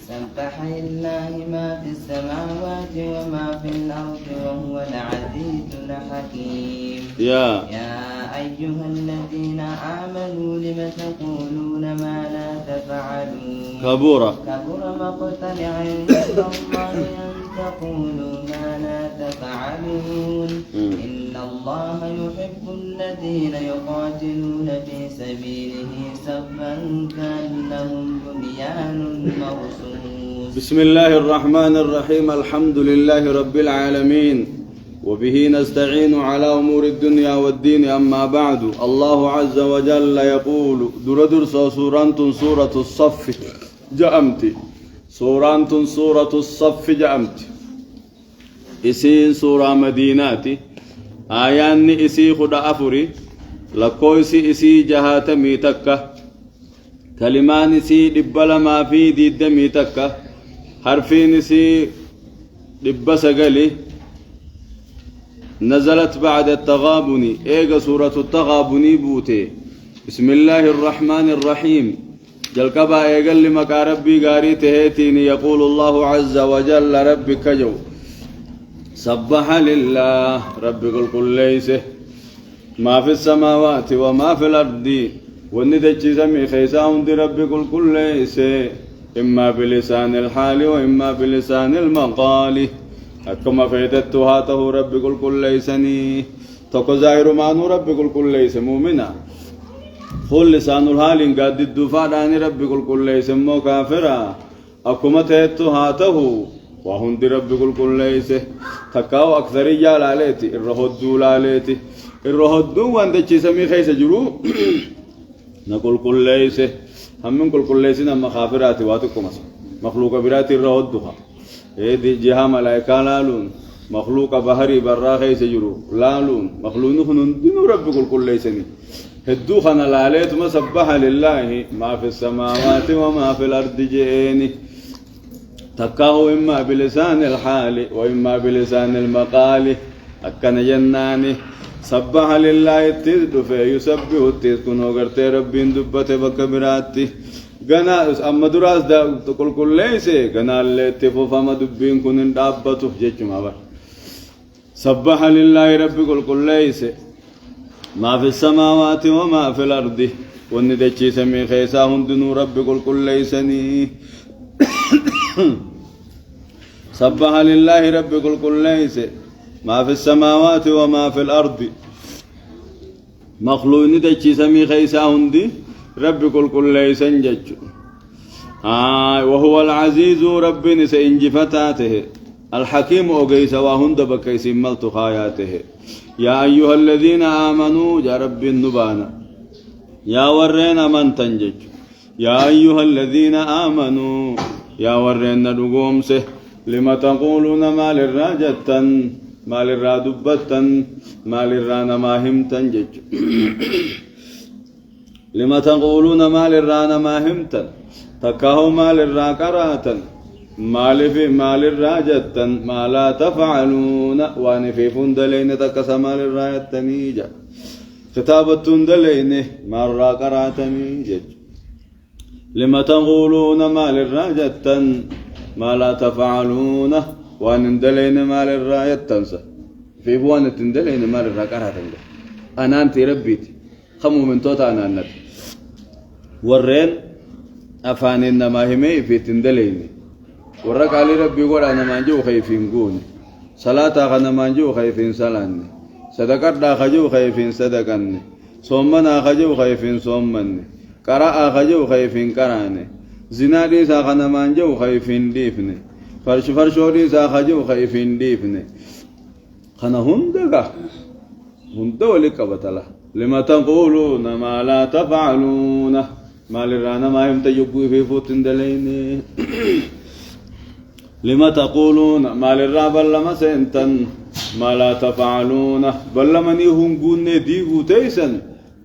سبح لله ما في السماوات وما في الأرض وهو العزيز الحكيم يا أيها الذين آمنوا لم تقولون ما لا تفعلون كبر مقتا عند الله أن تقولوا ما لا تفعلون إن الله يحب الذين يقاتلون في سبيله صفا كأنهم بنيان مرصوص بسم الله الرحمن الرحيم الحمد لله رب العالمين وبه نستعين على أمور الدنيا والدين أما بعد الله عز وجل يقول دردر سورة الصف جأمت سورة الصف جأمت إسين سورة مديناتي آيان إسي خد أفري لكويسي إسي جهات ميتكة كلمان إسي دبل ما في ديد ميتكة حرفين إسي دب سقلي نزلت بعد التغابن إيجا سورة التغابن بوتي بسم الله الرحمن الرحيم جلقبا إيجا لمكا ربي قاري تهيتيني يقول الله عز وجل ربك جو سبح لله رب كل ليس ما في السماوات وما في الأرض وندج سمي خيساهم دي رب كل ليس إما بلسان الحال وإما بلسان المقال أكما فيتتها ته رب كل ليسني تكو زائر مانو رب كل ليس مؤمنا خل لسان الحال قد الدفاع عن رب كل ليس مو كافرا أكما تتها ته وهم دي رب كل ليس تكاو أكثر رجال عليتي الرهدو لاليتي الرهدو واندج سمي خيس جرو نقول كل ليس هم من كل ليس نما خافرات واتكم مخلوق برات الرهدوها دي جهة ملائكة لالون مخلوق بحري برا خيس جرو لالون مخلوق دين رب كل ليسني هدو خنا لاليت ما سبح لله ما في السماوات وما في الأرض جئني تكاه إما بلسان الحال وإما بلسان المقال أكن جناني سبح لله التزد في يسبح التزد كنو قرتي ربي دبت بكبراتي غنا أما دراس دا تقول كل ليس غنا اللي تفو فما دبين كن دابته جيجما بر سبح لله ربي كل ليس ما في السماوات وما في الأرض وندچي سمي خيسا هندنو ربي كل ليسني سبح لله رب كل ليس ما في السماوات وما في الأرض مخلوق ندچي سمي خيسا هندي رب كل ليس جج وهو العزيز رب سإنجفتاته الحكيم أوغيس وهند بكيس ملت خاياته يا أيها الذين آمنوا يا رب النبانا يا ورين من تنجج يا أيها الذين آمنوا يا ورين نقومسه لما تقولون ما للراجة ما للرادبة ما للرانا ما همتن جج لما تقولون ما للرانا ما همتن تكاهو ما للراكرات ما للراجة ما لا تفعلون وان في فندلين تكس ما للراية نيجا كتابة تندلين ما الراكرات نيجا لما تقولون ما للراجة ما لا تفعلون وان اندلين ما للراية تنسى في بوان تندلين ما للراكرات نيجا أنا أنت ربيتي خمو من توتا أنا أنت ورين أفان إنما همي في تندلين ورق علي ربي قول أنا مانجو خيفين قوني صلاة أنا مانجو خيفين صلاني صدقات خجو خيفين صدقاني صومنا خجو خيفين صومني قراء خجو خيفين قراني زنا ديسا أنا مانجو خيفين ديفني فرشو ديسا خجو خيفين ديفني خنا هندو لك بطلا لما تقولون ما لا تفعلون ما لرانا ما يمتجبوا في فوتن دليني لما تقولون ما للراب لما سنتن ما لا تفعلون بل من يهم قوني ديقو تيسن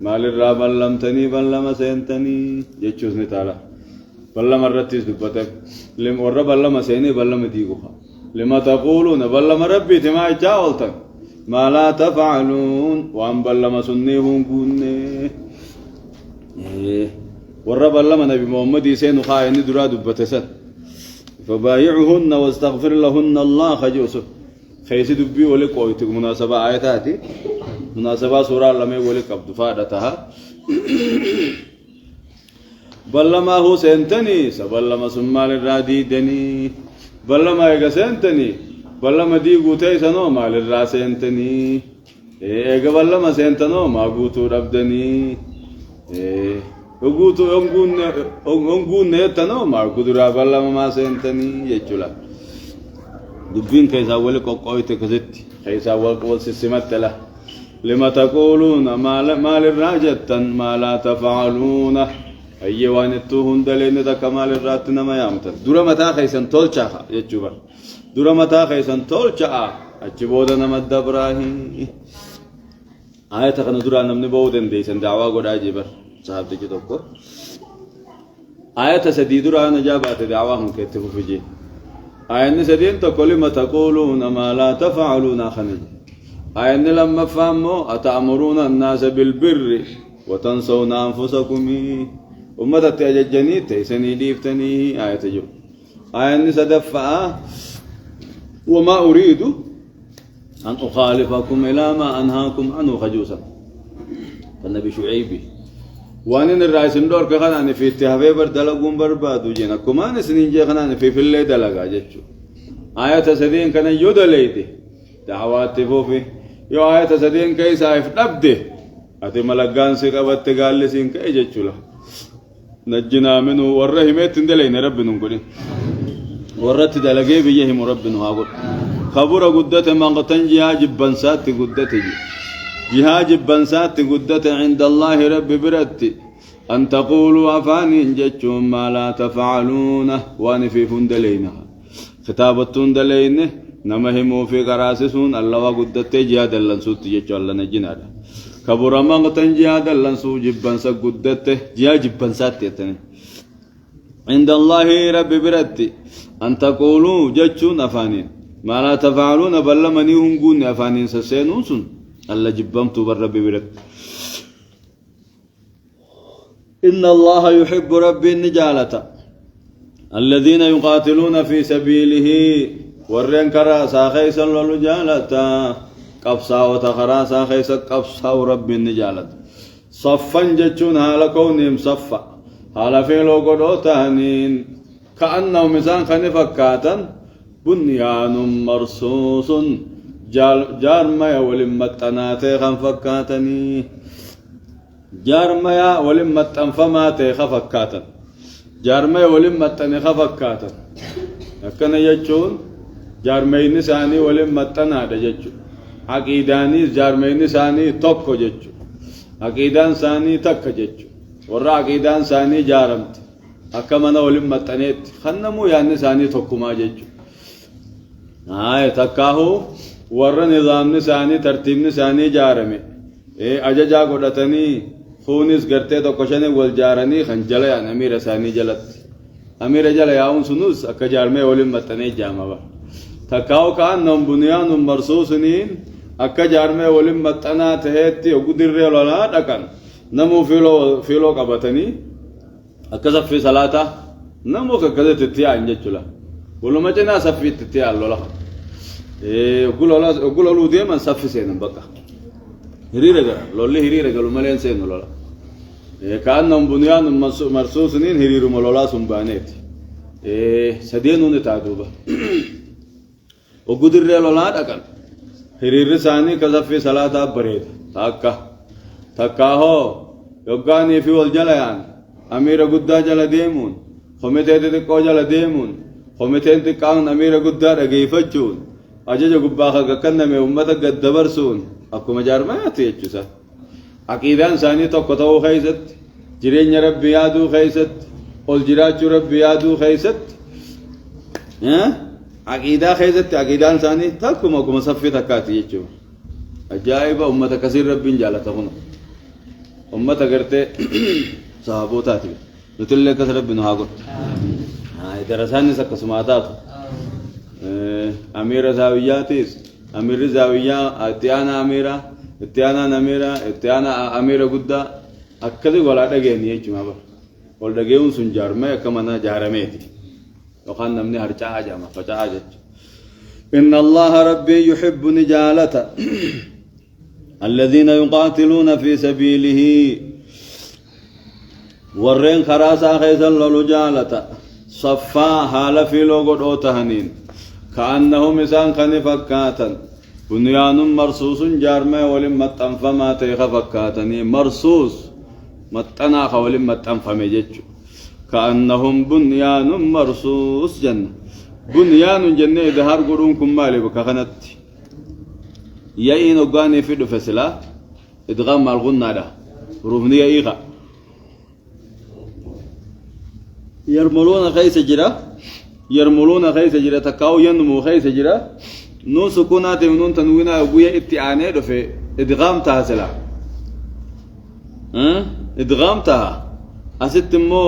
ما للراب لم تني بل لما سنتني يتشوزني تعالى بل لما رتيس دبتك لم ورب لما سيني بل لما ديقوها لما تقولون بل لما ربي تما جاولتك ما لا تفعلون وان بل لما سنيهم قوني والرب لما نبي محمد يسين خاين دراد بتسد فبايعهن واستغفر لهن الله خجوسه خيس دبي ولك قويت مناسبة آياتي مناسبة سورة لما ولك عبد فادتها بلما هو سنتني سبلما سمال الرادي دني بلما يجا سنتني بلما دي قوتي سنو مال الراس سنتني إيجا بلما سنتنو ما قوتو ربدني قوتو أنقون نيتنو ما قدرا بلما ما سنتني يجولا دبين كيسا ولك قويت كزت كيسا ولك والسسمت له لما تقولون ما للراجة ما لا تفعلون أيوان التوهن دلين دا كمال الراتنا ما يامتن دورا متا خيسن تولچا يجوبر دورا متا خيسن تولچا اجبودا نمد ابراهيم آية خنا دورا نمني بودن ديسن دعوا غدا جبر صاحب دي توكو آية سدي دورا نجابات دعوا هم كتفو فيجي آية سدين تو كل ما تقولون ما لا تفعلون خنج آية لما فهموا أتأمرون الناس بالبر وتنسون أنفسكم أمة تججني تيسني ليفتني آية جو آية سدفع وما أريد أن أخالفكم إلى ما أنهاكم عنه خجوسا فالنبي شعيبي وأنا الرئيس ندور كخنا في اتهافي بردلقون بربادو جينا كمان سنين جي خنا في اللي دلقا جتشو آية سدين كان يدليدي دعوات فوفي يو آية سدين كيسا يفتبدي أتي ملقان سيقبت تقال سين كي جتشو له نجنا منه ورهمت دلين ربنا نقول ورت دلقي بيهم ربنا هاقول خبر قدت من قتن جهاج بنسات قدت جهاج بنسات قدت عند الله رب برت أن تقولوا أفاني جتشم ما لا تفعلونه وأن في فندلينها خطابة دلينه نمهمو في قراسسون الله وقدت جهاد اللنسوت جتشو الله نجنا كبر مقتن جهاد اللنسو جبن سقدته جهاد جبن ساتيتني عند الله رب برتي أن تقولوا جتشون أفانين ما لا تفعلون بل مني هم قون أفانين سسينون سن الله جبنتو بالرب برت إن الله يحب ربي النجالة الذين يقاتلون في سبيله ورين كرا ساخي صلى الجالة قبصا وتخرا ساخي قبصا ورب النجالة صفا جتشون هالا كونهم صفا هالا فيلو قدوتانين كأنه مسان خنفكاتا بنيان مرصوص جارميا ولمتناتي خنفكاتني جارميا ولمتنفماتي خفكاتا جارميا ولمتني خفكاتا أكنا يجون جارمين نساني ولمتنادا يجون عقيداني جارمين نساني توكو يجون عقيدان ساني تك يجون ورا عقيدان ساني جارمت أكمنا ولمتنيت خنمو يعني ساني توكما يجون تكاهو ورا نظام نساني ترتيب نساني جارمي أججا قدتني خونس قرتي تو كشني والجارني خنجلا يعني أمير ساني جلت أمير جلا ياون سنوس أكجارمي ولمتني جامبا تكاو كان نم بنيان مرصوصين أكجارمي ولمتنا تهتي وقدر ولا دكان نمو فيلو قبتني أكذب في صلاة نمو كذا تتيا إنجتلا ولو ما جنا سفي تتيا الله يقول له ديما سفي سين بقى هريرة لولي هريرة قالوا ملين سين ولا كأنهم بنيان مرصوصين هريرة ملولا سنبانيت سدينون تعدوبا وقدر ولا دكان هريرة ساني كذا في صلاة بريد تاكا هو يقاني في والجليان أمير قدا جل ديمون خمتين تقو جل ديمون خمتين تقان أمير قدا رقيفتشون أجج قباخا كنا من أمتك قد دبرسون أكو مجار ما يتيجسا عقيدان ساني توقتو خيست جرين ربي يادو خيست والجراج ربي يادو خيست عقيدة خيست عقيدان ساني تاكو ماكو مصفي تكاتي يجو أجائب أمتك كثير ربي جالتا هنا أمتك قرتي صحابوتاتي نتلك كثير ربي نهاقو درساني سكسماتات أمير زاوياتيس أمير زاوية اتيانا أميرة اتيانا نميرة اتيانا أميرة قدّا أكذب ولا تجيني يجمع بر والدقيون سنجار ما كمان جارميتي وقال نمني هرجع جامع فجاء إن الله ربي يحب نجالة الذين يقاتلون في سبيله ورين خراسا خيزا للجالة صفا حال في لوغو دوتهنين كأنهم إسان خني فكاتا بنيان مرصوص جارما ولم متنفما تيخ فكاتني مرصوص متنا ولم متنفما جيتشو كأنهم بنيان مرصوص جنة بنيان جنة إظهار قرونكم مالي بكخنت يأين وقاني في دفسلا إدغام الغنى ده روفنية إيغا يرملون خيس جرا يرملون خيس جرا تكاو ينمو خيس جرا نون سكونات ونون تنوينا أبويا اتعاني دفع إدغام تهسلا إدغام تها أست مو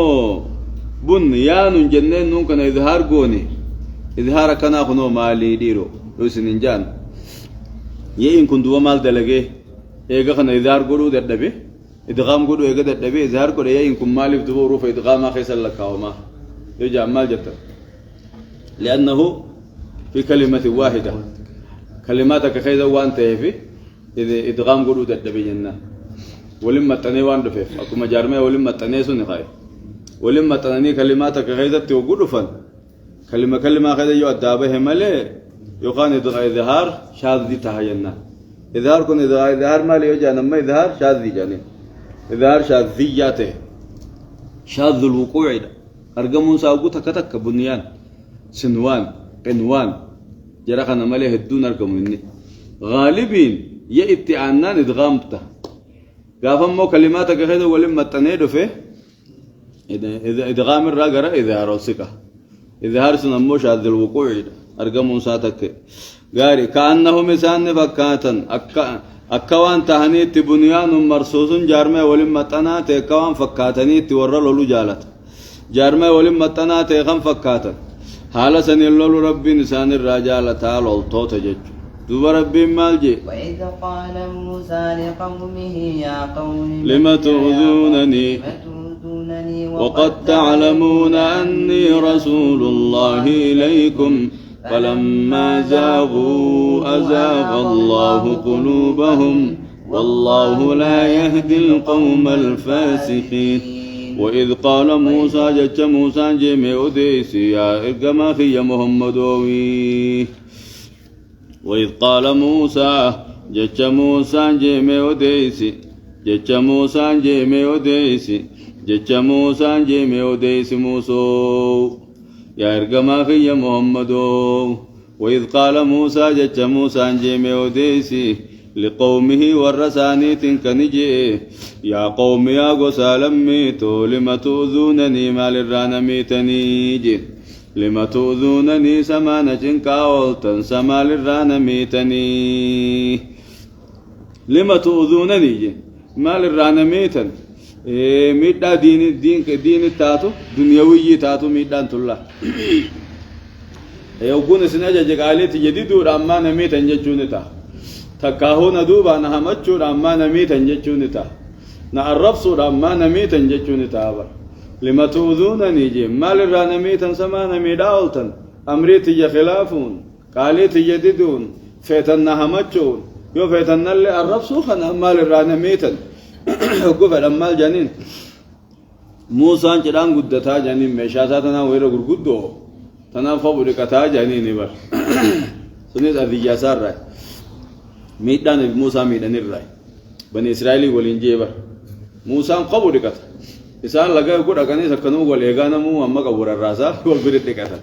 بنيان جنة نون كان إظهار قوني إظهار كان خنو مالي ديرو لوسننجان يين كندوا مال دلقي إيجا خنا إظهار قولو دردبي إدغام قولو إيجا دردبي إظهار قولو يين كم مالي بتبو روف إدغام أخي سلكاوما يجا مال جتا لأنه في كلمة واحدة كلماتك خيزا وانت في إذا إدغام قولو دردبي جنة ولما تني وان دفف أكو مجارمي ولما تني سوني خاي ولما تني كلماتك خيزا تيوغولو فن كلمة خيزا يو أدابه مالي يقان إظهار شاذ دي تهينا إظهار كن إظهار ما ليه جانا ما إظهار شاذ دي جاني إظهار شاذياته شاذ الوقوع أرجمون ساقو تكتك بنيان سنوان قنوان جرخنا ما ليه الدون أرجموني غالبين يأتي عنان إدغامته قافم مو كلماتك هذا ولما تنيدو فيه إذا إدغام الراجرة إظهار وسكة إظهار سنمو شاذ الوقوع أرجمون ساتك غاري كأنهم إنسان فكاتا أكوان تهنيت بنيان مرصوص جارمة ولما تنات أكوان فكاتني تورى لولو جالت جارمة ولما تنات خم فكاتا حال سن اللولو ربي إنسان الرجال تعالى الطوت جج دوب ربي مالجي وإذ قال موسى لقومه يا قوم لم تؤذونني وقد تعلمون أني رسول الله إليكم فلما زاغوا أزاغ الله قلوبهم والله لا يهدي القوم الفاسقين وإذ قال موسى جت موسى جمع أديسي يا إرقما في محمد وإذ قال موسى جت موسى جمع أديسي جت موسى جمع أديسي جت موسى جمع أديسي موسى يا إرقما في محمد وإذ قال موسى جت موسى جيمي وديسي لقومه والرساني تنكنجي يا قوم يا قسالميتو لما تؤذونني ما للرانا ميتنيجي لما تؤذونني سمانة كاولتن سما للرانا ميتني لما تؤذونني ما للرانا ميتن ميدا دين تاتو دنيوي تاتو ميدان تلا يوكون سنجا جعالت جديدو راما نميت انجونتا تكاهو ندوبا نهمتشو راما نميت انجونتا نعرفسو راما نميت انجونتا لما تؤذونني جي مال الرانميت سما نميداولتن امريت خلافون قالت جديدون فيتن نهمتشو يو فيتن اللي عرفسو خنا مال الرانميتن قفل أمال جانين موسى جدان قدتا جانين مشاتا تنا ويرا قرقدو تنا فبركتا جانين بر سنيت أذيجا سار راي ميدان موسى ميدان الراي بني إسرائيل والإنجي بر موسى قبركت إسان لقى يقول أكاني سكنو والإغانا مو أما قبر الراسا والبرد لكتا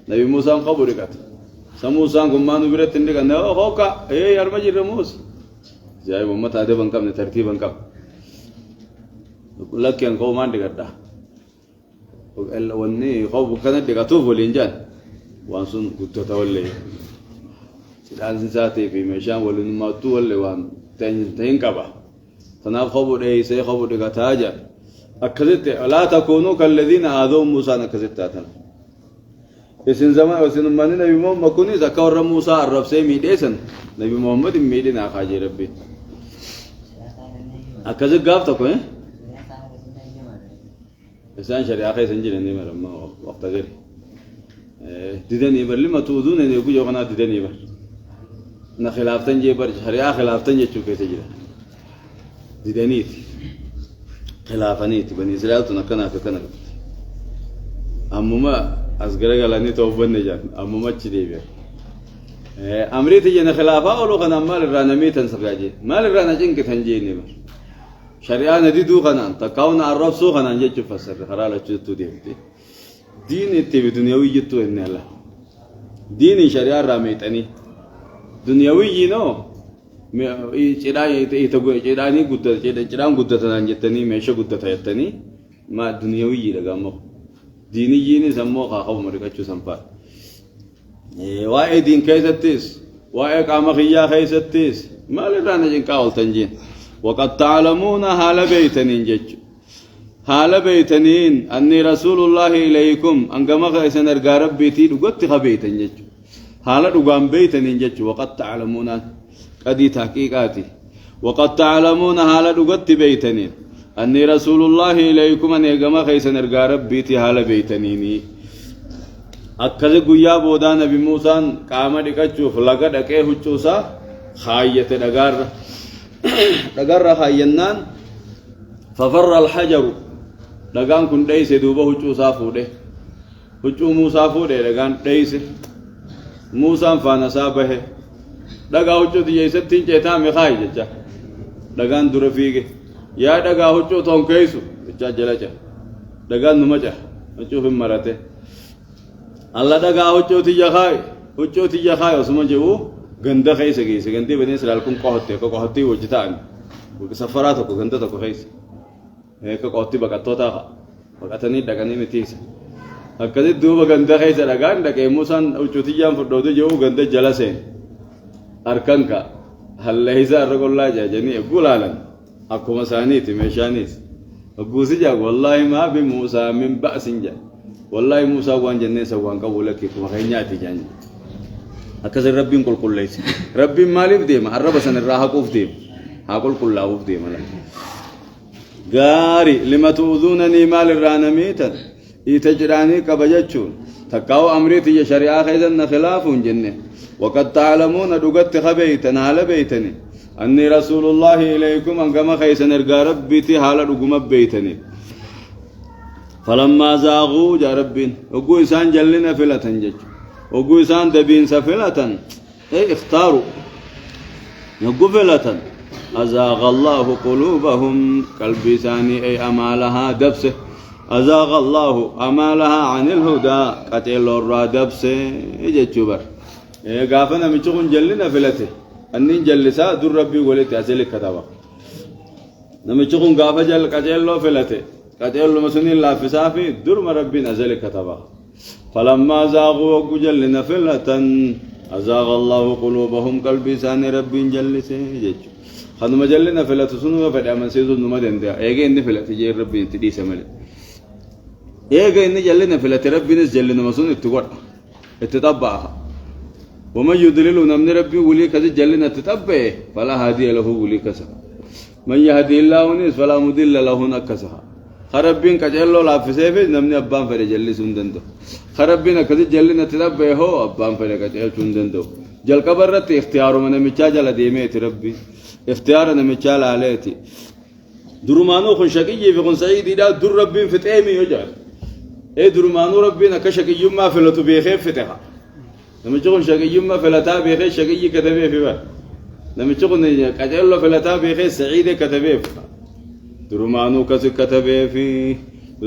نبي موسى قبركت سموسى قمانو برد تندكا نو خوكا إيه يرمجي رموس جاي بمت هذا بنكم نترتيب بنكم لكن قوم ما دقتا وني قوم كانت دقتوه والإنجان وانسون كنت تولي سيدان ساتي في مشان ولن ما تولي وان تين كبا تناف خبر إيه سي خبر دقتا جا أكذت لا تكونوا كالذين آذوا موسى نكذت تاتنا إسن زمان وسن من نبي محمد كوني زكور موسى الرب سيمي ديسن نبي محمد ميدنا خاجي ربي أكذت قاف تكون إنسان شريعة خيس نجيل نيمر ما وقت غير ديدني بر لما تودون إن يكون يوغنا ديدني بر نخلاف تنجي بر شريعة خلاف تنجي شو كيس جيل ديدنيت خلافنيت بني إسرائيل تنكنا في كنا أمما أصغر قالني توبن نجان أمما تشدي بيا أمريتي جنا خلافة أولو كنا مال الرانمي تنسبياجي مال الرانجين كتنجي نيمر شريعة نديدو خنان تكاونا الرب سو خنان جت فسر خرالة جتو ديمتي دين التبي دنيوي جتو إن الله دين شريعة راميتني دنيوي ينو چرای ایتگو چرانی گودت چران گودت نانجتنی میشه گودت هایتنی ما دنیوی لگامو دینی جینی سمو خاخو مرکچو سمپا وای دین کیستیس وای کام خیا کیستیس ما لرانا جن کاول تنجین وقد تعلمون حال بيتنين جج حال بيتنين أني رسول الله إليكم أنكما خيسن أرقارب بيتي لقد خبيتن جج حال رقام بيتنين جج وقد تعلمون قدي تحقيقاتي وقد تعلمون حال لقد بيتنين أني رسول الله إليكم أنكما خيسن أرقارب بيتي حال بيتنيني أكذا قيا بودا نبي موسى قام لكتشوف لقد أكيه الشوسا خاية الأقار دغرا خاينان ففر الحجر دغان كن ديس دوبه حچو صافوده حچو موسى فوده دغان ديس موسى فانسا به دغا حچو دي ستين چتا مخاي جچا دغان درفيگه يا دغا حچو تون كيسو جچا جلچا دغان نمچا حچو هم مرته الله دغا حچو تي جخاي اسمجو गंदा खाई सके इसे गंदे बने सलाल कुम कहते वजतान सफरात को गंदा तो खाई एक कहते बकतो था बकतनी डगनी में तीस कदे दो गंदा खाई सलागान डके मुसन उचुती जाम फडोदे जो गंदे जला से अरकन का हल्लेजा रगोल्ला जनी गुलालन आपको मसानी थी मेशानीस अबूसी जा वल्लाह मा बि मूसा मिन बअसिंजा वल्लाह मूसा वान जन्ने सवान का बोला कि तुम खैन्याती जानी أكثر ربين كل ليس ربين مالف ديم الرب سن الراحة كوف ديم هاكل كل لاوف ديم لا غاري لما تؤذونني مال الرانميتا يتجراني كبجتشون تكاو أمريتي شريعة خيزن خلاف جنة وقد تعلمون دقت خبيتنا على بيتني أني رسول الله إليكم أنكما خيسن الرقارب بيتي حالة رقم بيتني فلما زاغوا جا ربين وقو إنسان جلنا فلا تنجج وقو إنسان دبين سفلة أي اختاروا نقو فلة أزاغ الله قلوبهم كالبساني أي أمالها دبسه أزاغ الله أمالها عن الهدى قتل الرا دبسه إجت شبر قافنا ميشون جلنا فلته أني جلسا در ربي ولت أسلك كتابا نميشون قافا جل قتل له فلته قتل له مسنين لا فسافي در ربي أسلك كتابا فلما زاغوا وجلنا فلة أزاغ الله قلوبهم كالبسان ربي جلسه إجت خد مجلنا فلة سنوا فدا من سيزو نمدن ده ايغه ان فلة جي ربي انت دي سمل ايغه ان جلنا فلة ربي نس جلنا مسون اتقوا اتتبع ومن يضلل من ربي ولي كذا جلنا تتبع فلا هادي له ولي كسا من يهدي الله ونس فلا مضل له نكسا خربين كجلو لا فسيف نمني ابان فر جلي سندندو خربين كذا جلنا تتبع هو ابان فر كجل سندندو جل قبرت اختيار من مچا جل ديمه ربي اختيارنا مجال عليتي درمانو خن شقي في خن سعيد دا در ربين فتيمي يجعل اي درمانو ربنا كشقي يما فلتو بيخيف فتها لما تكون شقي يما فلتا بيخيف شقي كتبه في بال لما تكون قجل فلتا بيخيف سعيد كتبه درمانو كتبه في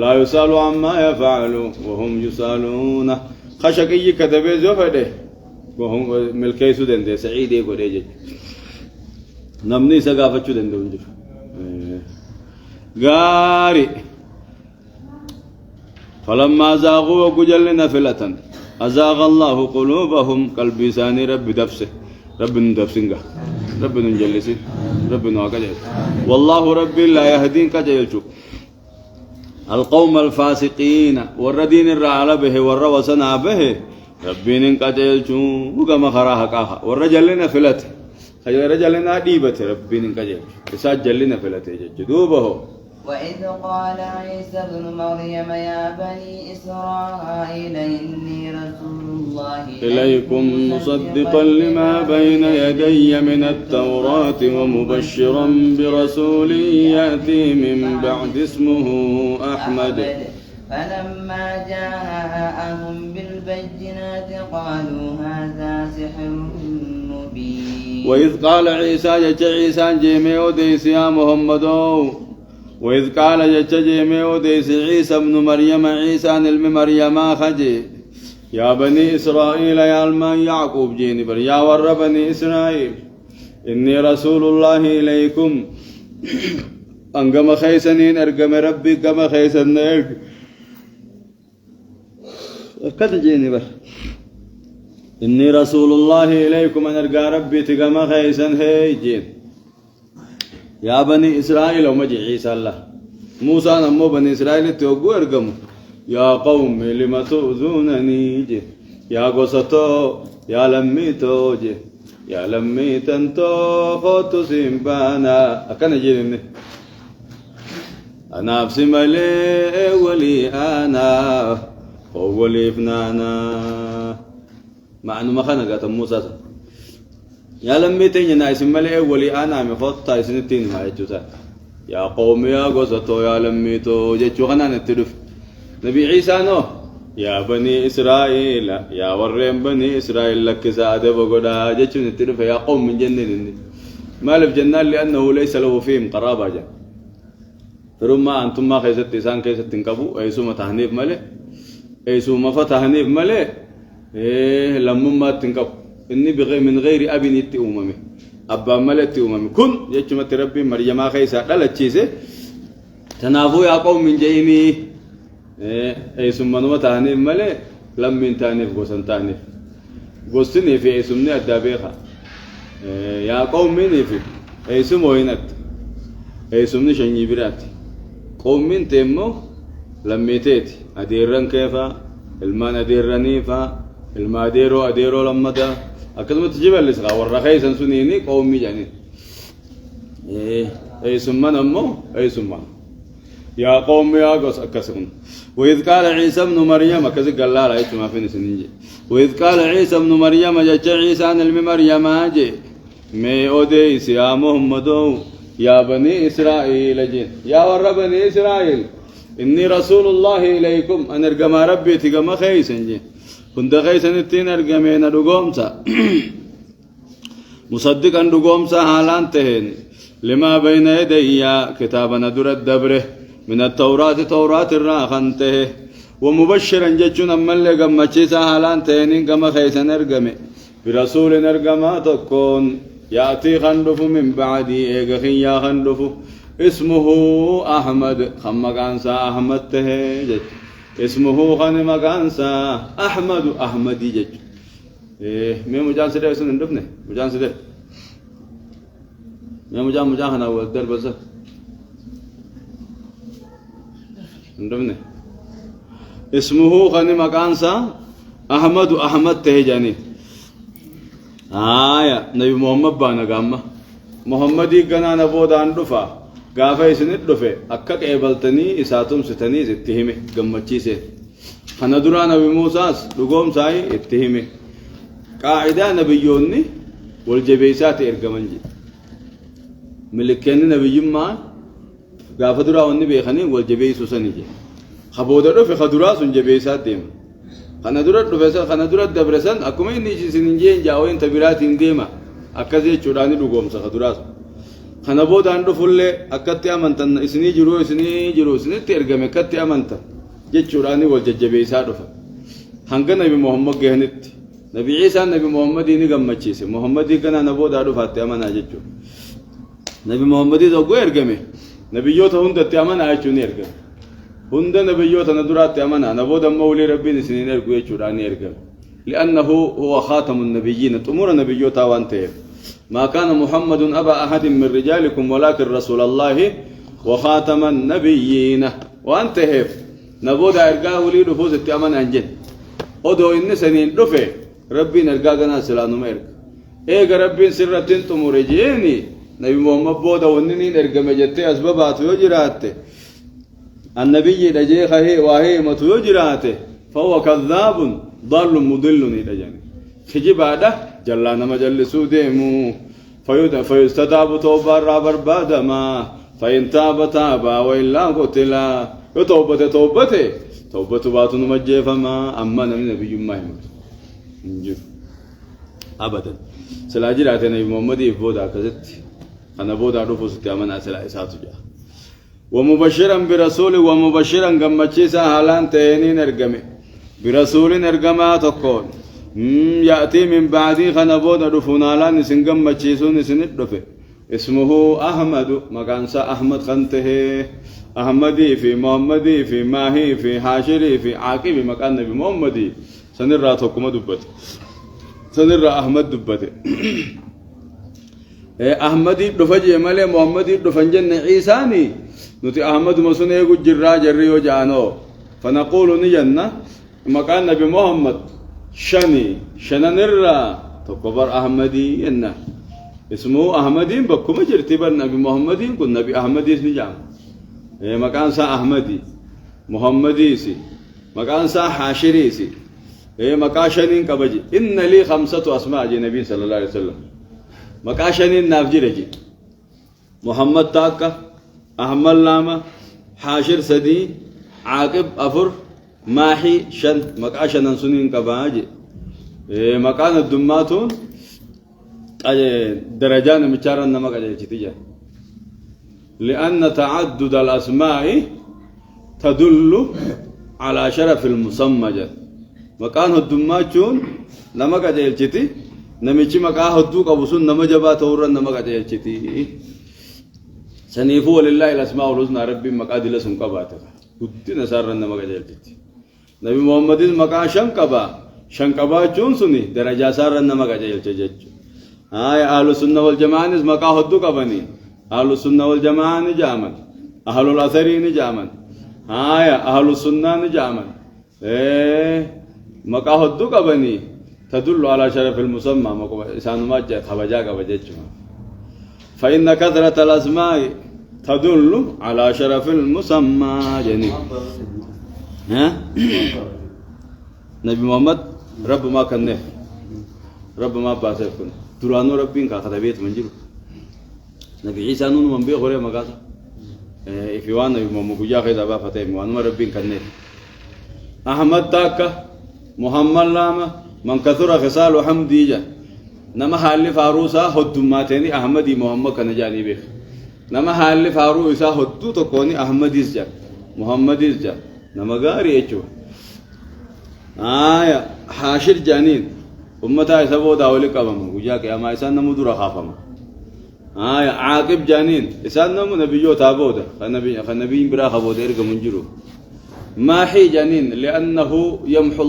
لا يسال عما يفعل وهم يسالون خشقي كتبه زفده وهم ملكي سودن دي سعيد يقول نمني سقافة شو دندو نجف غاري فلما زاغوا وجلنا فلة أزاغ الله قلوبهم كالبسان رب دفسه رب ندفسنجا رب نجلسه رب نواكجل والله رب لا يهدين كجلشو القوم الفاسقين والردين الرعال به والروسنا به ربين كجلشو وكما خراها كاها والرجلنا فلته خير رجلنا ديبت ربين كجل إسات جلنا فلته جدوبه وإذ قال عيسى ابن مريم يا بني إسرائيل إني رسول الله إليكم مصدقا لما بين يدي من التوراة ومبشرا برسول يأتي من بعد اسمه أحمد فلما جاءهم بالبينات قالوا هذا سحر مبين. وإذ قال عيسى عيسى جيمي وديس يا محمد وإذ قال جيمي وديس عيسى ابن مريم عيسى علم مريم خجي يا بني إسرائيل يا المان يعقوب جيني بر يا ور بني إسرائيل إني رسول الله إليكم أنقم خيسنين أرقم ربي قم خيسنين كذا جيني بر إني رسول الله إليكم أن أرقى ربي تقم خيسن هي جين يا بني إسرائيل ومجي عيسى الله موسى نمو بني إسرائيل توقو أرقم يا قوم لما تؤذونني جي يا قصتو يا لميتو جي يا لميتنتو خوتو سيمبانا أكن جيني أنا أفسي ملي ولي أنا ولي فنانا مع أنه ما خنقت موسى يا لميتين يا نايس ملي ولي أنا مخطط سنتين ما يجوتا يا قوم يا قصتو يا لميتو جيتشو خنا نتدف نبي عيسى نو يا بني إسرائيل يا ورين بني إسرائيل لك سعادة بقدا جيتشو نتدف يا قوم من جنن ما لف جنان لأنه ليس له فيهم قرابة جا فرما أنتم ما خيست إنسان كيست تنكبو أيسو ما تهنيب ملي أيسو ما فتهنيب ملي إيه لما ما تنكب إني بغير من غير أبي نتي أممي أبا ملتي أممي كن يجمع تربي مريم خيسا لا تشيسه تنافو يا قوم من جيني إيه ثم نما تهنيب ملي لم من تهنيب غوسن تهنيب غوسني في اسمني الدابيخا يا قوم مني في اسمه هنات اسمني شني برات قوم من تمو لميتيت أديرن كيفا المان أديرنيفا الماديرو أديرو لمدا أكلمة تجيب اللسقا والرخيص سنيني قومي جاني أي سمان أمو أي سمان يا قوم يا قص أكسرون وإذ قال عيسى ابن مريم كذا قال لا لا ما فيني سنينجي وإذ قال عيسى ابن مريم جاء عيسى عن مريم أجي مي أوديس يا محمد يا بني إسرائيل جين يا ور بني إسرائيل إني رسول الله إليكم أن أرجم ربي تجمع خيسن جين كنت خيسن التين أرجمين رجومسا مصدقا رجومسا حالان تهين لما بين يدي كتابنا در الدبره من التوراة توراة الراخنته ومبشرا جتشنا من لقم مچيسا حالان تهين كما خيسن أرجمي برسول أرجما تكون يأتي خندف من بعدي إيغخي يا خندف اسمه أحمد خمقانسا أحمد تهجج اسمه خمقانسا أحمد أحمدي جج مي مجان سيدة وسن ندفنه مجان سيدة مي مجان خنا ودر بس ندفنه اسمه خمقانسا أحمد أحمد تهجاني نبي محمد بانا قامة محمدي كنا نبودا ندفا غافا يسند دفه اكك ايبلتني اساتم ستني اتهمه غمچيسه خندرا نبي موسى دغوم ساي اتهمه قاعده نبيوني والجبيسات ارغمنجي ملكن نبي ما غافا درا وني بيخني والجبيس سنجي خبوده دفه خدرا سن جبيسات ديم خندرا دفه خندرا دبرسن اكمي نيجي سنجين جاوين تبرات ديما اكزي چوداني دغوم خدرا خنا بود أندو فله أكتي أمانتن إسني جرو إسني ترجمة كتي أمانتن جتشوراني والججبي سادفا هنگا نبي محمد جهنت نبي عيسى نبي محمد إني قم مچيسه محمد كنا نبود أدو فاتي أمانا جتشو نبي محمد إذا قو إرجمه نبي يوتا هند تأمانا أيشوني إرجم هند نبي يوتا ندرات تأمانا نبود مولي ربي نسنين إرجو يتشوراني إرجم لأنه هو خاتم النبيين تأمر نبي يوتا وانتهر ما كان محمد أبا أحد من رجالكم ولكن رسول الله وخاتم النبيين وأنت هيف نبود أرجع ولي رفوز التأمن أنجن أدو إن سنين رفع ربي نرجع جنا سلانو ميرك إيه ربي سرتين تمرجيني نبي محمد بودا ونني نرجع مجتة أسباب أتوجرات النبي دجي خهي وهي متوجراته فهو كذاب ضال مضل دجاني خجي بعده جلانا مجلسو ديمو فيستتاب توبة رابر بعد ما فإن تاب تابا وإلا قتلا توبة باتن مجي فما أما النبي ما يموت أبدا سلاجرات النبي محمد يبودا كذت أنا بودا رفوس تامنا سلا إساتو جا ومبشرا برسول ومبشرا قمتشيسا حالان تهنين ارقمي برسول ارقما تقول يأتي من بعدي خنبودا رفونا لان نسن قمتشيسو نسن الرفي اسمه أحمد مكانسا أحمد خنته أحمدي في محمدي في ماهي في حاشري في عاقبي مكان نبي محمدي سنرى تقوم دبت سنرى أحمد دبت أحمدي دفج مالي محمدي دفنجن عيساني نتي أحمد مسون يقول جرا جري وجانو فنقول نجنا مكان نبي محمد شننرى تكبر أحمدي إنه اسمه أحمدي بكم جرتبا نبي محمدي كن نبي أحمدي نجام مكان سا أحمدي محمدي سي مكان سا حاشري سي مكاشنين كبجي إن لي 5 أسماء نبي صلى الله عليه وسلم مكاشنين نافجرجي محمد تاكا أحمد لاما حاشر سدي عاقب أفر ماحي شن مكاشن سنين كباجي مكان الدماتون درجان مشارن نمك أجل لأن تعدد الأسماء تدل على شرف المسمى مكان الدماتون نمك أجل نمشي مكاه الدوق أبو سن نمجبا تورن نمك أجل سنيفو لله الأسماء الحسنى ربي مكاد لسم كباتك ودنا سارن نمك أجل نبي محمد مكان شنكبا جون سني درجة سارن نمك أجل أهل السنة والجماعة مكا هدو كبني أهل السنة والجماعة نجامن أهل الأثر نجامن أهل السنة نجامن مكا هدو كبني تدل على شرف المسمى إنسان ما جاء خبجا كبجتشما فإن كثرة الأسماء تدل على شرف المسمى جني نبي محمد رب ما كنه رب ما باسفكن درانو ربين كاتبيت منجلو نبي عيسى نون من بي غوري مغاسا إفيوان نبي محمد بجا خيدا با فتاي موانو ربين كنه أحمد تاكا محمد لاما من كثر خصال حمديجا نما حال فاروسا هدوماتني أحمدي محمد كنجاني بيخ نما حال فاروسا هدو تكوني أحمد إزجا محمد إزجا نما غاري يچو حاشر جانين أمتا يسبو داولي قبم وجاك يا ما إسان نمو درا خافم عاقب جانين إسان نمو نبيو تابودا خنبي برا خبودا إرقا منجرو ماحي جانين لأنه يمحو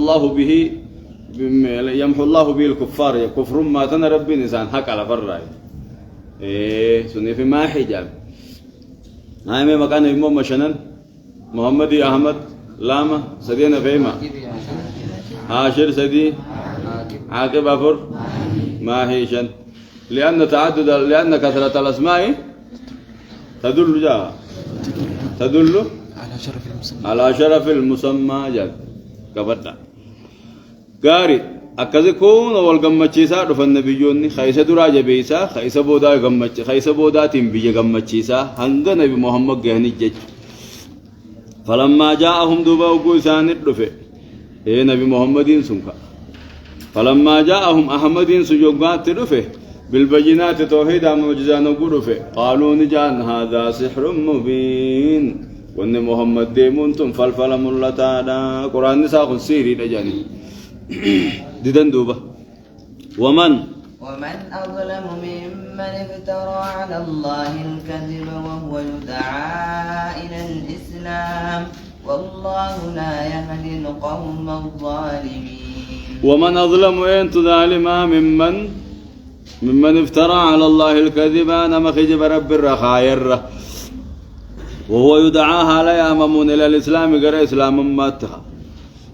الله به الكفار كفر ما تنا ربي نسان حق على فرّاي سنة في ماحي جان هاي مكان إمام مشنن محمدي أحمد لاما سدينا فيما عاشر سدي عاقب أفر ما هيشن لأن كثرة الأسماء تدل على شرف المسمى جل كبرنا قاري أكذا كون والجمّتشيسا رف النبيون خيس دراجة بيسا خيس بودا جمّتش خيس بودا تنبيه جمّتشيسا هنگا نبي محمد جهني جج فلما جاءهم دبا وقوسان الرفع نبي محمدين سنكا فلما جاءهم أحمد سجوبات رفه بالبينات توحيد معجزان رفه قالوا نجان هذا سحر مبين وأن محمد ديمونتم فلفل ملتانا قرآن نساق سيري لجاني ديدن دوبا ومن أظلم ممن افترى على الله الكذب وهو يدعى إلى الإسلام والله لا يهدي القوم الظالمين ومن أظلم أنت ظالما ممن افترى على الله الكذب أنا مخجب رب الرخائر وهو يدعاها لا يأممون إلى الإسلام غير إسلام ماتها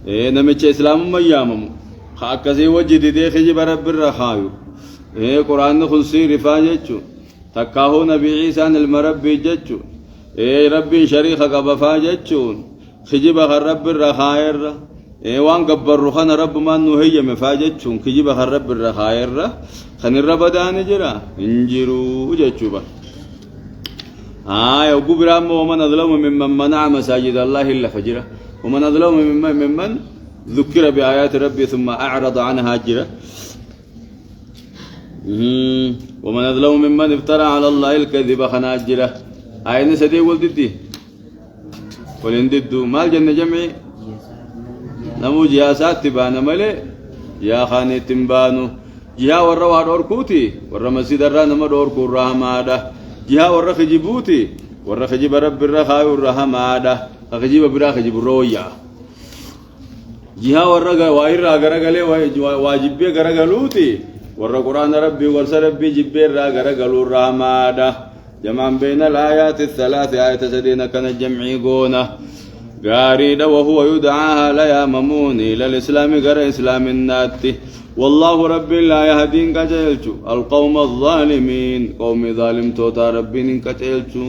نمتش إسلام ما يأمم خاكسي وجد دي خجب رب الرخائر قرآن خلصي رفاجتشو تكاهو نبي عيسى المربي جتشو إيه ربي شريخ قبفاجتشون خجبها الرب الرخائر إيه وان قبر خن رب ما إنه هي مفاجتشون خجبها الرب الرخائر خن الرب دان جرا انجروا جتشوبا يقول برام ومن أظلم ممن منع مساجد الله إلا فجرا ومن أظلم ممن ذكر بآيات ربي ثم أعرض عنها جرا ومن أظلم ممن افترى على الله الكذب خناجرة أين سدي ولدتي ولين ددو مال جنة جمعي نمو جياسات تبان ملي يا خاني تنبانو جها ورّا وار كوتي ورّا مسجد الرّا نما دور كورّا مادا جها ورّا خجيبوتي ورّا خجيب رب الرّخاء ورّا مادا خجيب برا خجيب رويا جها ورّا وايرّا غرغلي واجبي غرغلوتي ورّا قرآن ربي ورّا ربي جبير غرغلو رامادا جمع بين الآيات الثلاث آية سدينا كان الجمعي قونا قاريدا وهو يدعاها ليا مموني للإسلام غير إسلام الناتي والله ربي لا يهدين كجيلشو القوم الظالمين قوم ظالم توتا ربي نكجيلشو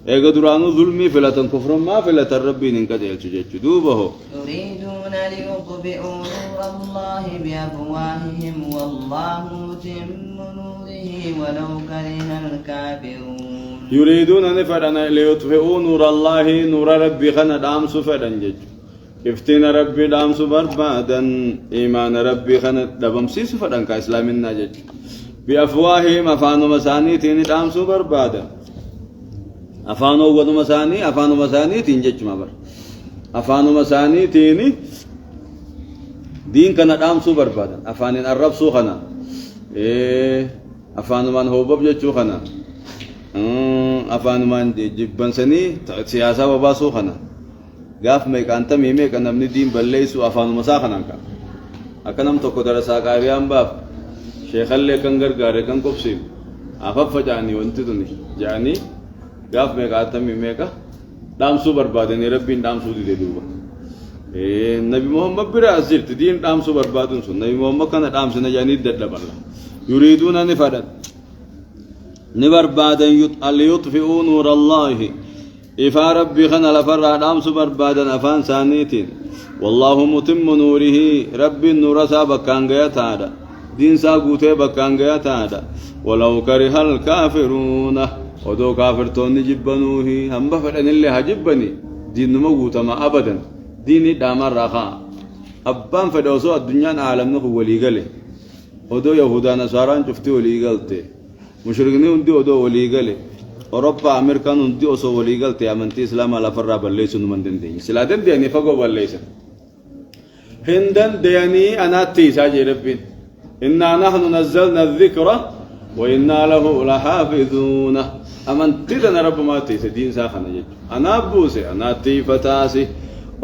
ايغا درانو ظلمي فلتن كفر ما فلتن ربي نكجيلشو جيتشو دوبه يريدون ليطفئوا نور الله بأفواههم والله متم نوره ولو كره الكافرون يريدون نفرنا ليطفئوا نور الله نور ربي خنا دام سفدن جيتشو افتين ربي دام سبربادن إيمان ربي خنا دبم سيس فدن كإسلام النجج بأفواههم أفانو مساني تين دام سبربادن أفانو ودو مساني تين جج مبر أفانو مساني تيني دين كنا دام سبربادن أفانين الرب سو خنا أفانو من هو بب جج خنا أفانو من جبن سني سياسة وباسو خنا gaaf meeqaanta meeqa namni diin balleessu afaanuma isaa kanaan ka akka nam tokko darasaa qaariyaan baaf sheekallee kan gargaare kan qobsiif afaffacaanii wanti tuni jaanii gaaf meeqaanta meeqa dhaamsuu barbaadanii rabbiin dhaamsuu dide duuba nabi muhammad bira as jirti diin dhaamsuu barbaaduun sun nabi muhammad kana dhaamsina jaanii dadhaballa yuriiduuna ni fadhan ni barbaadan liyutfi'uu nuura allaahi إفا ربي خنا لفرع دام سبر بعدن أفان سانيتين والله متم نوره ربي النور سابق كان جاء تادا دين ساقوته بكان جاء تادا ولو كره الكافرون ودو كافر توني جبنوه هم بفرن اللي هجبني دين موجود ما أبدا ديني دامر رخاء أبان فدوسو الدنيا عالم نخو ولي قله ودو يهودا نصارى شفتي ولي قلته مشرقين ودي ودو ولي قله أوروبا أمريكا ندي أسو وليغال تيامنتي إسلام على فرّا بالليس نمندن دي سلادن دياني فقو بالليس هندن دياني أنا تيساجي ربين إنا نحن نزلنا الذكر وإنا له لحافظون أمنتي دنا رب ما تيس دين ساخنا جيج أنا بوسي أنا تي فتاسي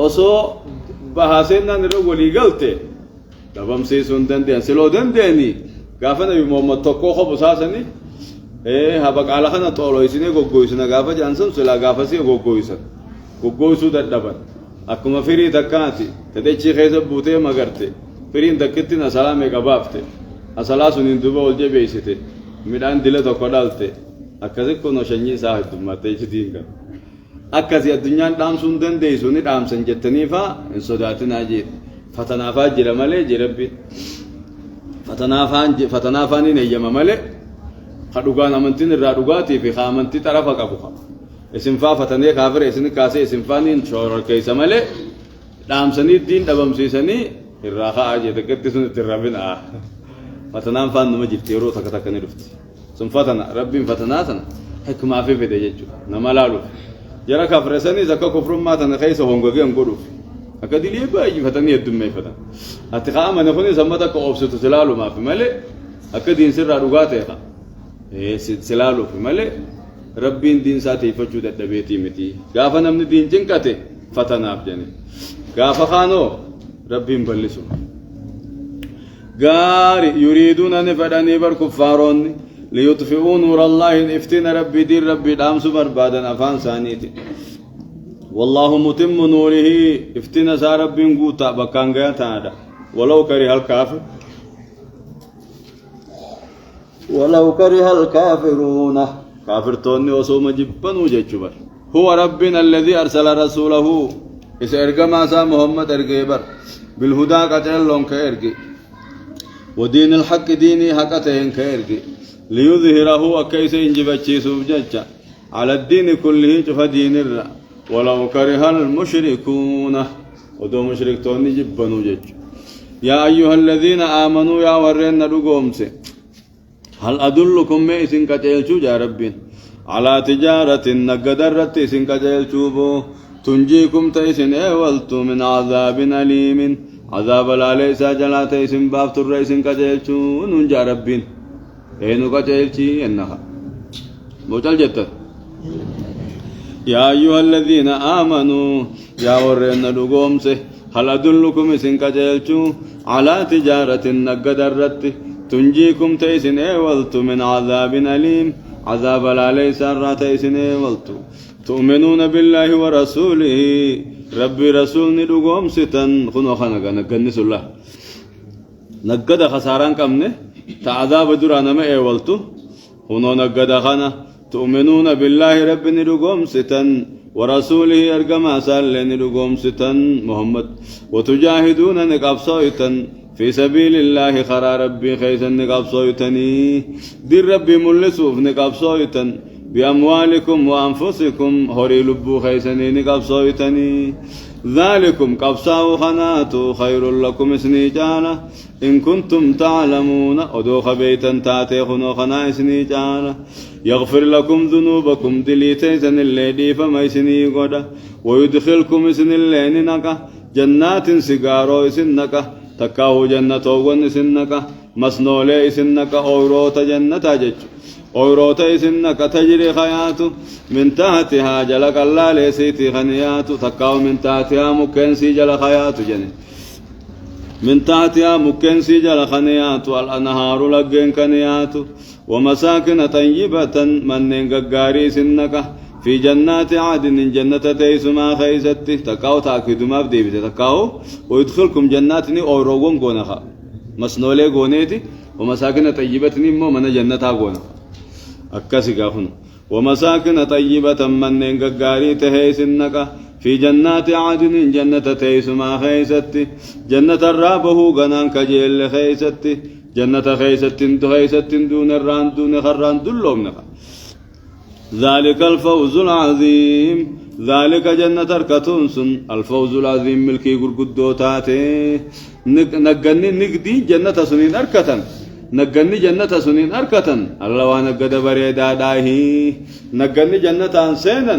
أسو بحاسنا نرو وليغال تي دبم سيسون دن ديان سلو دن دياني قافنا بمحمد تقو خب ساسني habaq ala kana xoloysine goggoysina gaafa jansan sila gaafa si goggoysu dadhaban akkuma firii takkaati tadechi keessa buutee magarte firiin takkitti asalaa meeqa baafte asalaa suniin duba ol jabeeysite midhaan dile tokko dhalte akkasi kuno shanyii isaa heddummattee ichitiin kan akkasi addunyaan dhaamsuun dandeeysu ni dhaamsan jettaniifaa hin sodaatinaa jeet fatanaafaa jira malee jirabbi fatanaafaan hin eeyyama malee خدوغان أمانتين الرادوغاتي في خامنتي طرفا كابوخا اسم فتني كافر اسم كاسي اسم فانين شور كيس ماله دام سني الدين دبم سيسني الراخاء أجي تكتي سنة الربنا فتنام فان نما جفتيرو تكتا كنيرفت سم فتنا ربي فتنا سنا حكمة في بديجو نمالالو جرا كافر سني زكا كفر ما تنخيس هونغوغي انغودو أكادي ليه باي فتني الدم فتن أتقام أنا خوني زمتا كأوبسط سلالو ما في ماله أكادي إنسر رادوغاتي خا سلالو في ماله ربين دين ساتي فجود الدبيتي متي غافا نمني دين جنكته فتنا بجني غافا خانو ربين بلسو غاري يريدون ان فداني بر كفارون ليطفئوا نور الله افتن ربي دين ربي دام سبر بعدن افان ثانيتي والله متم نوره افتن سا ربين غوتا بكان غيا تادا ولو كره الكافر ولو كره الكافرون كافر توني وصوم جبنو جيتشبر هو ربنا الذي أرسل رسوله إذا إرقى ما سا محمد إرقى بر بالهدى قتل لهم كإرقى ودين الحق ديني حقتين كإرقى ليظهره أكيس إنجبتشي سوبجتشا على الدين كله شف دين الرأ ولو كره المشركون ودو مشرك توني جبنو جيتش يا أيها الذين آمنوا يا ورين رقومسي هل أدلكم ميسن كتيلشو يا ربين على تجارة نقدرت إسن كتيلشو بو تنجيكم تيسن ايولتو من عذاب أليم عذاب الاليسا جلا تيسن بافتر ريسن كتيلشو ننجا ربين اينو كتيلشي انها موتال جتت يا أيها الذين آمنوا يا ورين رقومسي هل أدلكم إسن كتيلشو على تجارة نقدرت تنجيكم تيسن ايولتو من عذاب أليم عذاب لا ليس الراتيسن ايولتو تؤمنون بالله ورسوله ربي رسولني دقوم ستن خنو خنقا نقنس الله نقد خساران كمنه تعذاب درانا ما ايولتو خنو نقد خنا تؤمنون بالله ربي دقوم ستن ورسوله ارقما سالين دقوم ستن محمد وتجاهدون نقاب صويتن في سبيل الله خرى ربي خيسا نقاب صويتني دير ربي ملسوف نقاب صويتن بأموالكم وأنفسكم هوري لبو خيسني نقاب صويتني ذلكم قبصاو خناتو خير لكم اسني جانا إن كنتم تعلمون أدوخ بيتا تاتي خنو خنا اسني جانا يغفر لكم ذنوبكم دليتيسن الليدي فما اسني قدا ويدخلكم اسن اللين نكا جنات سيغارو اسن نكا تكاو جنة وغن اسن نكا مسنولي اسن نكا أوروت جنة جج أوروت اسن نكا تجري خياتو من تحتها جلق الله ليسيتي خنياتو تكاو من تحتها مكنسي جل خياتو جنة من تحتها مكنسي جل خنياتو الأنهار لقين كنياتو ومساكن طيبة من غغاري سنكا في جنات عدن جنة تيسما خيستي تكاو تاكيد ما بدي تكاو ويدخلكم جناتني أوروغون غونخا مسنولي غونيتي ومساكن طيبة مو من جنة غونا أكاسي غافن ومساكن طيبة من غغاري تهيسنكا في جنات عدن جنة تيسما خيستي جنة الرابه غنان كجيل خيستي جنة خيستين تخيستين دون الران دون خران دلهم نخا ذلك الفوز العظيم ذلك جنة الكتونسن الفوز العظيم ملكي قرقدو تاتي نقني نقدي جنة سنين أركتن نقني جنة سنين أركتن الله ونقد بريدا داهي نقني جنة أنسينا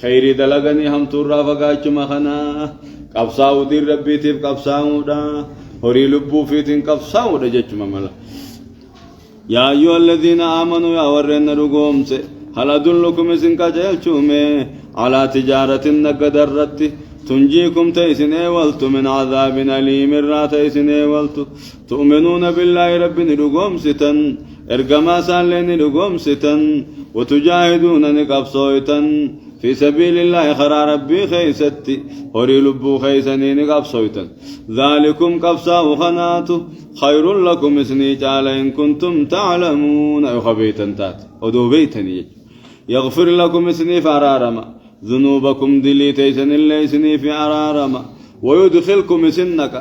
خيري دلغني هم تورا فقاچ مخنا قبصاو دي ربي تيب قبصاو دا هوري لبو فيتين قبصاو دا جچ مملا يا أيها الذين آمنوا يا ورن رقومس هل أدلكم إسنك جيلشومي على تجارة نقدرت تنجيكم تيسن ايولت من عذاب أليم رات تيسن ايولت تؤمنون بالله رب رقومستن ارقما سالين رقومستن وتجاهدون نقبصويتن في سبيل الله خرى ربي خيستي هوري لبو خيسني نقبصويتن ذلكم قبصا وخناتو خير لكم اسني جعل إن كنتم تعلمون يخبيتا تات ودو بيتني يغفر لكم اسني فرارما ذنوبكم دليتيسن اللي اسني في عرارما ويدخلكم سنك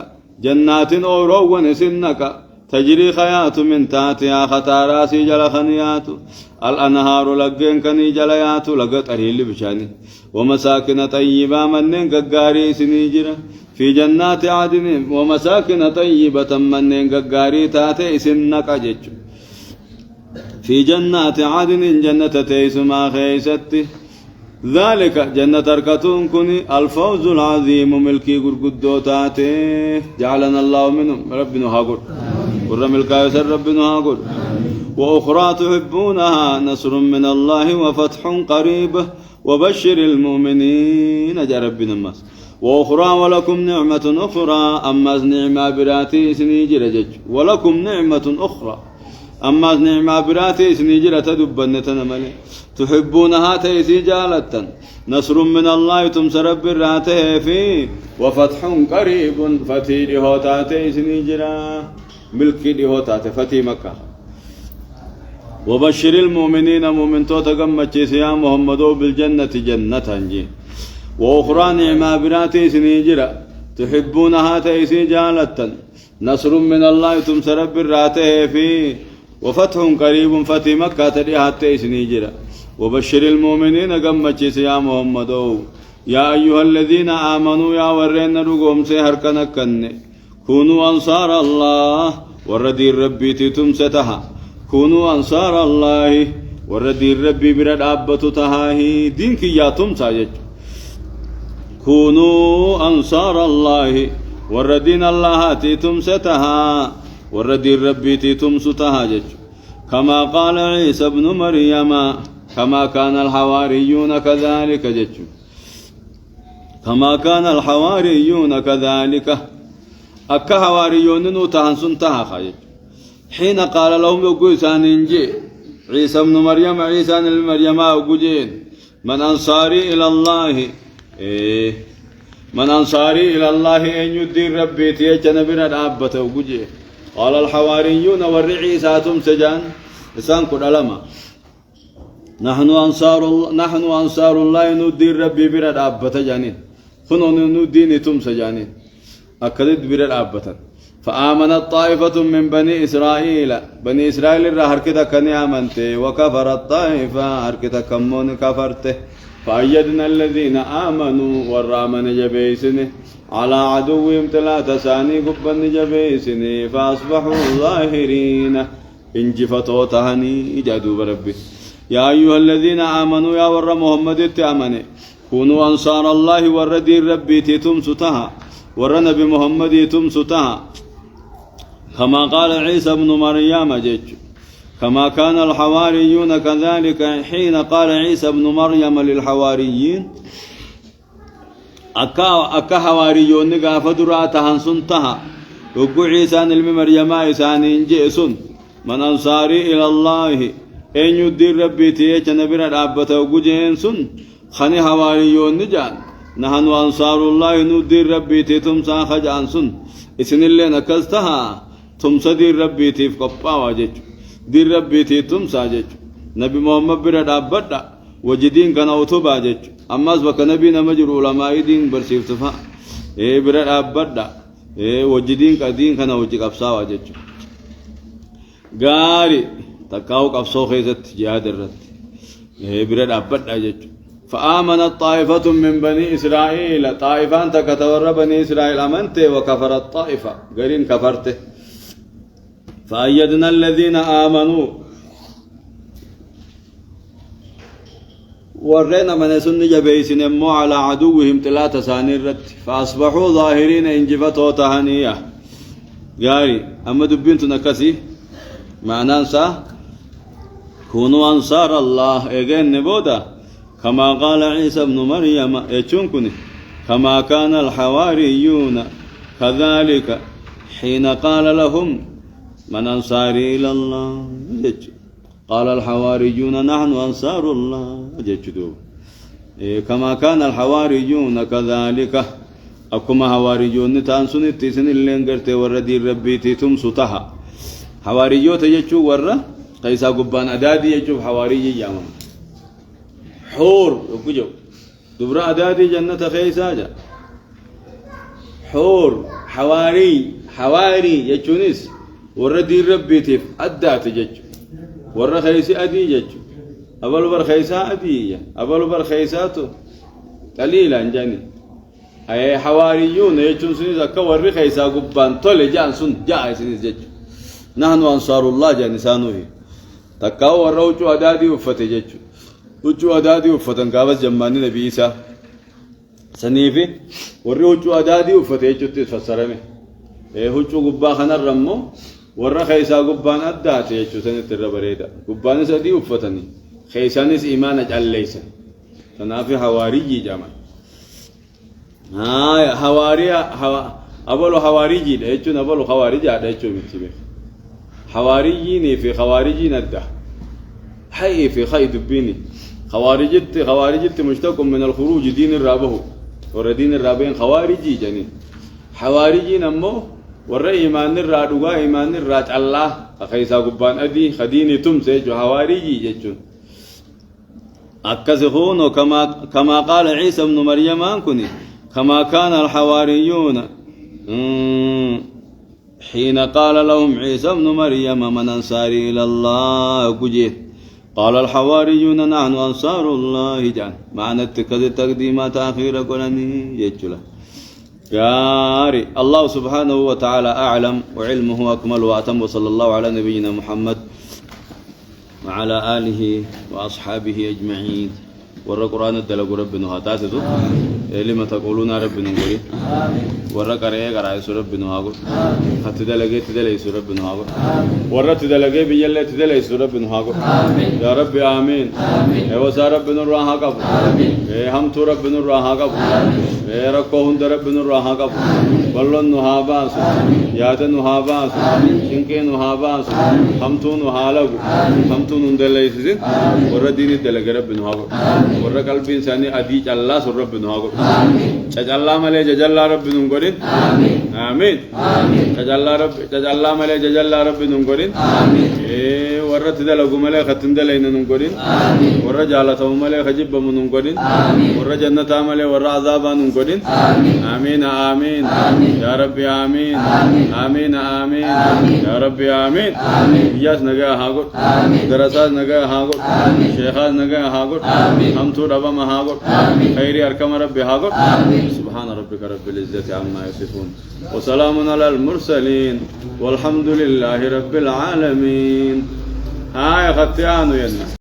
جنات أورون سنك تجري خيات من تحتها خطاراسي جل خنيات الأنهار لقين كني جليات لقت أريل بشاني ومساكن طيبة من ققاري سنيجرة في جنات عدن ومساكن طيبة من ققاري تاتي سنك جج في جنات عدن جنة تيسما خيستي ذلك جنة أركتون كني الفوز العظيم ملكي قرقدو تاتي جعلنا الله منهم ربنا هاقول ورم الكايسر ربنا هاقول وأخرى تحبونها نصر من الله وفتح قريب وبشر المؤمنين جاء ربنا الناس وأخرى ولكم نعمة أخرى أما نعمة براتي سنيجر جج ولكم نعمة أخرى أما نعمة براتي سنيجر تدبنة ملي تحبونها تيسي جالة نصر من الله تمسر براته فيه وفتح قريب فتي لهوتاتي سنيجرا ملكي لهوتاتي فتي مكة وبشر المؤمنين مؤمن توتقمت يا محمد بالجنة جنة جي وأخرى نعمة براتي سنيجرة تحبونها تيسي جالة نصر من الله تمسر براته فيه وفتح قريب فتح مكة تريها تيسي نيجرة وبشر المؤمنين قمت يا محمد يا أيها الذين آمنوا يا ورين رقوم سهر كنكن كونوا أنصار الله وردي ربي تمستها كونوا أنصار الله وردي ربي برد أبتتها دينك يا تمسا كونوا أنصار الله وردين الله تمستها وردي ربي تمستها كما قال عيسى ابن مريم كما كان الحواريون كذلك كما كان الحواريون كذلك أكا حواريون نوتهن سنتها خيج حين قال لهم يقول إنجي عيسى ابن مريم عيسى المريم وجين من أنصاري إلى الله من أنصاري إلى الله أن يدير ربي تيجن بنا الأبة وجين قال الحواريون والرعيسى تمسجان لسان كل ألما نحن أنصار الله ندير ربي بنا الأبة جانين خنون ندين تمسجانين أكدت بنا الأبة فآمنت طائفة من بني إسرائيل بني إسرائيل هركتا كني آمنته وكفرت طائفة هركتا كمون كفرته فأيدنا الذين آمنوا والرامن جبيسنه على عدوهم 3 ثاني قبن جبيسنه فأصبحوا ظاهرين انجفتوا تهني جادوا بربي يا أيها الذين آمنوا يا ور محمد تأمني كونوا أنصار الله وردي ربي تمستها ور نبي محمد تمستها كما قال عيسى ابن مريم كما كان الحواريون كذلك حين قال عيسى ابن مريم للحواريين أكا حواريون قافدراتها سنتها وقو عيسى المريم إسان جئسن من أنصاري إلى الله أن يدير ربي تيجن نبينا الأبة وقجين سن خني حواريون نجان نحن أنصار الله ندير ربي تيتمسا خجان سن إسن اللي نكستها تمسا دير ربي تيف قبا واجج دير ربي تيتمسا جج نبي محمد برا الأبة وجدين كان أوتوبا جج أما أسبق نبي نمجر علماء دين برسيف تفا برا الأبة وجدين كدين كان وجه قبسا واجج غاري تكاو قبسو خيزت جهاد الرد برا الأبة جج فآمنت طائفة من بني إسرائيل طائفان تكتور بني إسرائيل أمنت وكفرت طائفة قرين كفرته فأيدنا الذين آمنوا ورنا من سن جبيسن مو على عدوهم 3 ثاني الرد فأصبحوا ظاهرين انجفتوا تهنية قاري أما دبنت نكسي معناه سا كونوا أنصار الله إيجين نبودا كما قال عيسى ابن مريم يتشنكني كما كان الحواريون كذلك حين قال لهم من أنصاري إلى الله قال الحواريون نحن أنصار الله كما كان الحواريون كذلك أكما حواريون تانسون التسن اللي انقرت وردي ربي تمسطها حواريو تجتشو ورا قيسا قبان أدادي يجوب حواري يامم حور وكجو دبر أدادي جنة خيساجا حور حواري يجونيس وردي ربي تف أدات يجو ور خيسي أدي يجو أبل بر خيسا أدي أبل بر خيساتو قليلا جاني أي حواريون يجون سنيز أكا ور خيسا قبان طول جان سن جاء سنيز يجو نحن أنصار الله جاني سانوه تكاو وروجو أدادي وفتي يجو وجو أدادي وفتن قابس جماني نبي إيسا سنيفي وروجو أدادي وفتي يجو تفسرمه هجو قبا خنا الرمو ورا خيسا قبان أدات يجو سنة الربريدا قبان سدي وفتني خيسانيس إيمان أجعل ليس سنافي حواري جامع حواري أبلو حواري يجو نبلو حواري جاد يجو متبه حواريين في خوارجين الده حي في خيد بيني خوارجت مشتق من الخروج دين الرابه وردين الرابين خوارجي جنين حواريين أمو ورّا إيمان الرّا دُغا إيمان الرّا الله أخيسا قبان أدي خديني تمسي جو حواريجي جتشون أكسخون كما قال عيسى بن مريم أنكني كما كان الحواريون حين قال لهم عيسى بن مريم من أنصاري إلى الله كجيه قال الحواريون نحن أنصار الله جان معنى اتخذ التقديمات أخيرا قلني يجلا ياري الله سبحانه وتعالى أعلم وعلمه أكمل وأتم وصلى الله على نبينا محمد وعلى آله وأصحابه أجمعين ورّا قرآن الدلق ربنا هاتاسدو لما تقولون ربنا نقولي ورّا قرأي قرأي سو ربنا هاقول هتدلقي تدلقي سو ربنا هاقول ورّا تدلقي بيجلي تدلقي سو ربنا هاقول يا رب آمين وسا ربنا الراحة قبل هم تو ربنا الراحة قبل ركو هند ربنا الراحة قبل بلون نهاباس يادن نهاباس إنكي نهاباس هم تو نهالق هم تو ندلقي سين ورّا دين الدلق ربنا هاقول ورّا قلب إنساني أديج الله سو ربنا هاقول جل ملي جل رب نقولين آمين جل ملي جل رب نقولين ورّا تدلق ملي ختندلين نقولين ورّا جالته ملي خجب من نقولين ورّا جنة ملي ورّا عذاب نقولين آمين آمين يا رب آمين آمين آمين يا رب آمين ياس نجا هاقول دراسات نجا هاقول شيخات نجا هاقول هم تو رب ما هاقول خيري أركم رب هاقول سبحان ربك رب العزة عما يصفون وسلام على المرسلين والحمد لله رب العالمين هاي ختيانو ينا